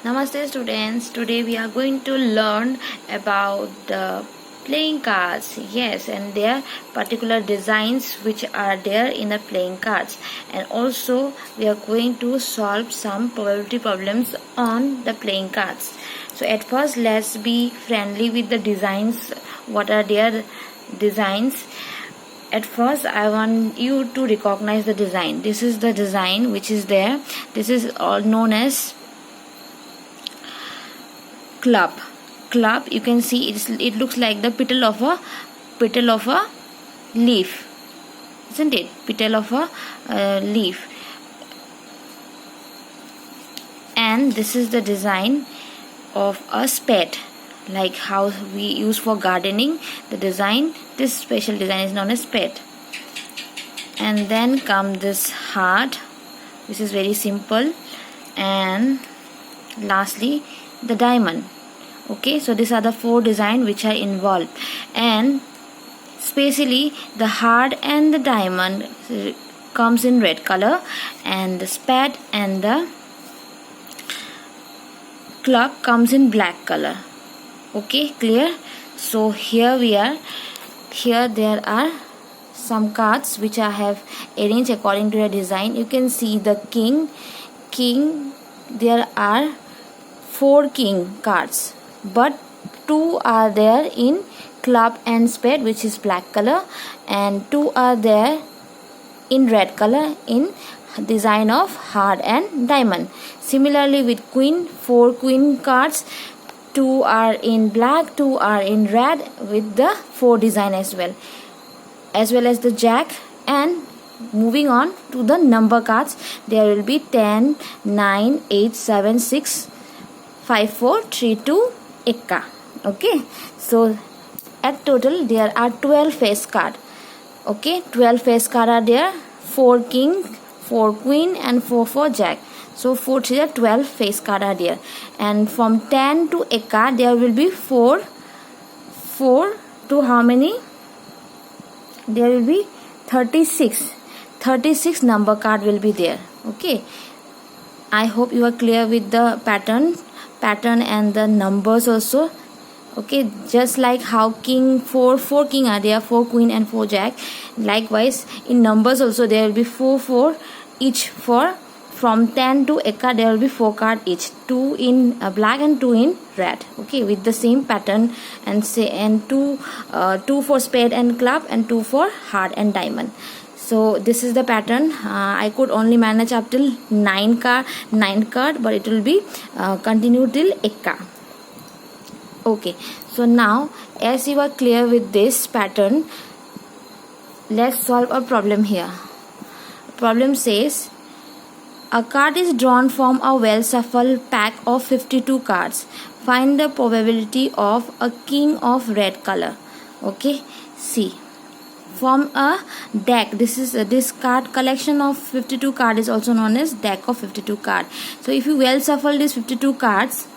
Namaste students. Today we are going to learn about the playing cards. Yes, and their particular designs which are there in the playing cards. And also we are going to solve some probability problems on the playing cards. So at first let's be friendly with the designs. What are their designs? At first I want you to recognize the design. This is the design which is there. This is all known as club. You can see it looks like the petal of a leaf, isn't it? Petal of a leaf. And this is the design of a spade, like how we use for gardening. This special design is known as spade. And then come this heart, which is very simple. And lastly the diamond. Okay, so these are the four designs which are involved, and especially the heart and the diamond comes in red color, and the spade and the club comes in black color. Okay, clear? So here there are some cards which I have arranged according to the design. You can see the king. There are 4 king cards, but 2 are there in club and spade, which is black color, and 2 are there in red color in design of heart and diamond. Similarly with queen, 4 queen cards, 2 are in black, 2 are in red with the 4 design as well as the jack. And moving on to the number cards, there will be 10, 9, 8, 7, 6, 5, 4, 3, 2, ekka. Okay, so at total there are 12 face card. Okay, 12 face card are there. 4 king, 4 queen, and 4 jack. So 4 3 are 12 face card are there. And from 10 to ekka there will be 4 to how many? There will be 36 number card will be there. Okay, I hope you are clear with the pattern and the numbers also. Okay, just like how king 4 king are there, 4 queen and 4 jack, likewise in numbers also there will be 4 each. For from 10 to ekka there will be 4 card each, 2 in black and 2 in red. Okay, with the same pattern, and 2 for spade and club, and 2 for heart and diamond. So this is the pattern. I could only manage up till 9 card, but it will be continue till ekka. Okay, so now as you are clear with this pattern, let's solve a problem here. Problem says a card is drawn from a well shuffled pack of 52 cards. Find the probability of a king of red color. Okay, see, from a deck, this card collection of 52 card is also known as deck of 52 card. So if you well shuffle these 52 cards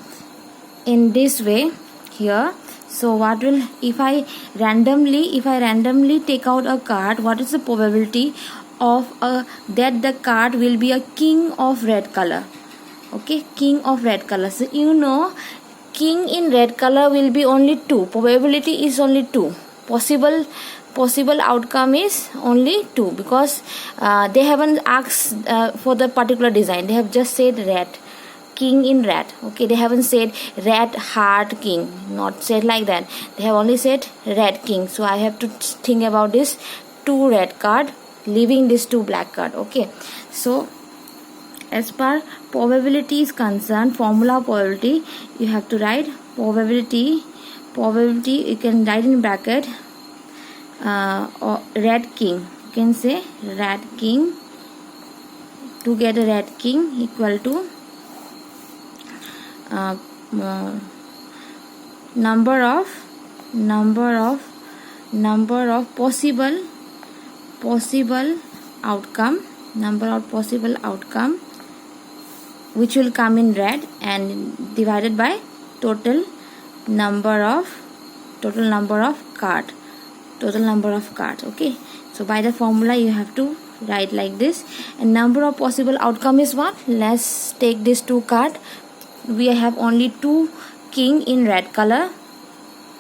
in this way here, so what will, if I randomly take out a card, what is the probability of that the card will be a king of red color? Okay, king of red color. So you know, king in red color will be only 2. Probability is only 2. Possible outcome is only 2, because they haven't asked for the particular design. They have just said red, king in red. Okay, they haven't said red heart king, not said like that. They have only said red king. So I have to think about this 2 red card, leaving this 2 black card. Okay, so as per probability is concerned, formula probability, you have to write probability you can write in bracket or red king. You can say red king. To get a red king equal to number of possible outcome which will come in red, and divided by total number of cards. Okay, so by the formula you have to write like this. And number of possible outcome is what? Let's take this 2 card, we have only 2 king in red color.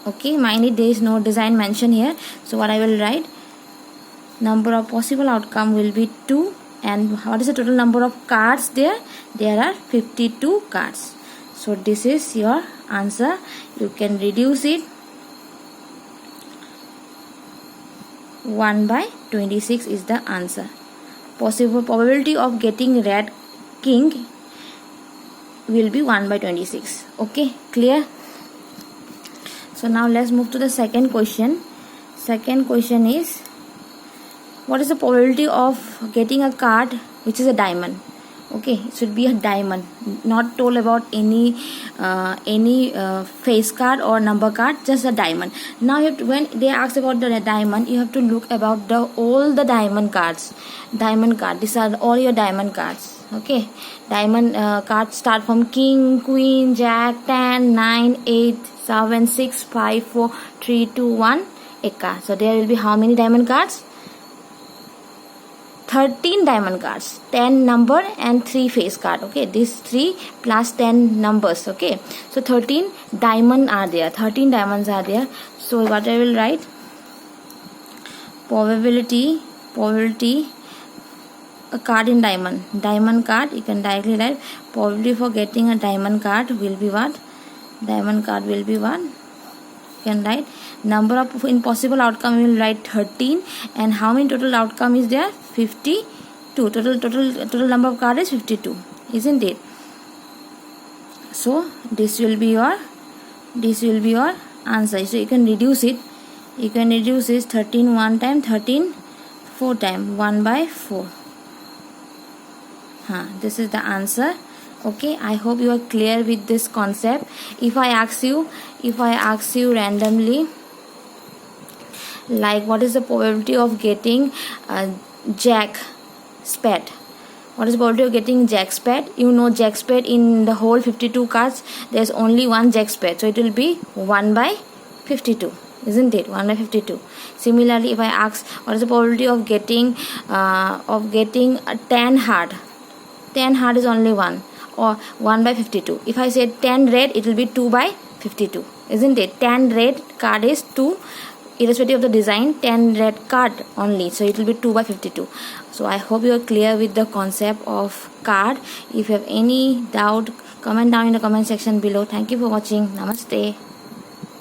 Okay, mine there is no design mentioned here. So what I will write, number of possible outcome will be 2. And what is the total number of cards there? There are 52 cards. So this is your answer. You can reduce it. 1 by 26 is the answer. Possible probability of getting red king will be 1 by 26. Okay, clear? So now let's move to the second question. Second question is, what is the probability of getting a card which is a diamond? Okay, it should be a diamond, not told about any face card or number card, just a diamond. Now you have to, when they ask about the diamond, you have to look about all the diamond cards. Diamond card, these are all your diamond cards. Okay, diamond cards start from king, queen, jack, 10, 9, 8, 7, 6, 5, 4, 3, 2, 1, a card. So there will be how many diamond cards? 13 diamond cards, 10 number and 3 face card. Okay, these 3 plus 10 numbers. Okay, so 13 diamond are there, 13 diamonds are there. So what I will write, probability a card in diamond card, you can directly write probability for getting a diamond card will be what? Diamond card will be what? You can write number of impossible outcome, you will write 13, and how many total outcome is there? 52. Total number of cards is 52, isn't it? So this will be your answer. So you can reduce it. You can reduce this 13 one time, 13 4 time, 1 by 4. This is the answer. Okay, I hope you are clear with this concept. If I ask you randomly, like what is the probability of getting jack spade? What is the probability of getting jack spade? You know jack spade in the whole 52 cards, there is only one jack spade, so it will be 1 by 52, isn't it? 1 by 52. Similarly, if I ask what is the probability of getting a 10 heart? 10 heart is only 1, or 1 by 52. If I say 10 red, it will be 2 by 52, isn't it? 10 red card is 2, irrespective of the design, 10 red card only, so it will be 2 by 52. So I hope you are clear with the concept of card. If you have any doubt, comment down in the comment section below. Thank you for watching. Namaste.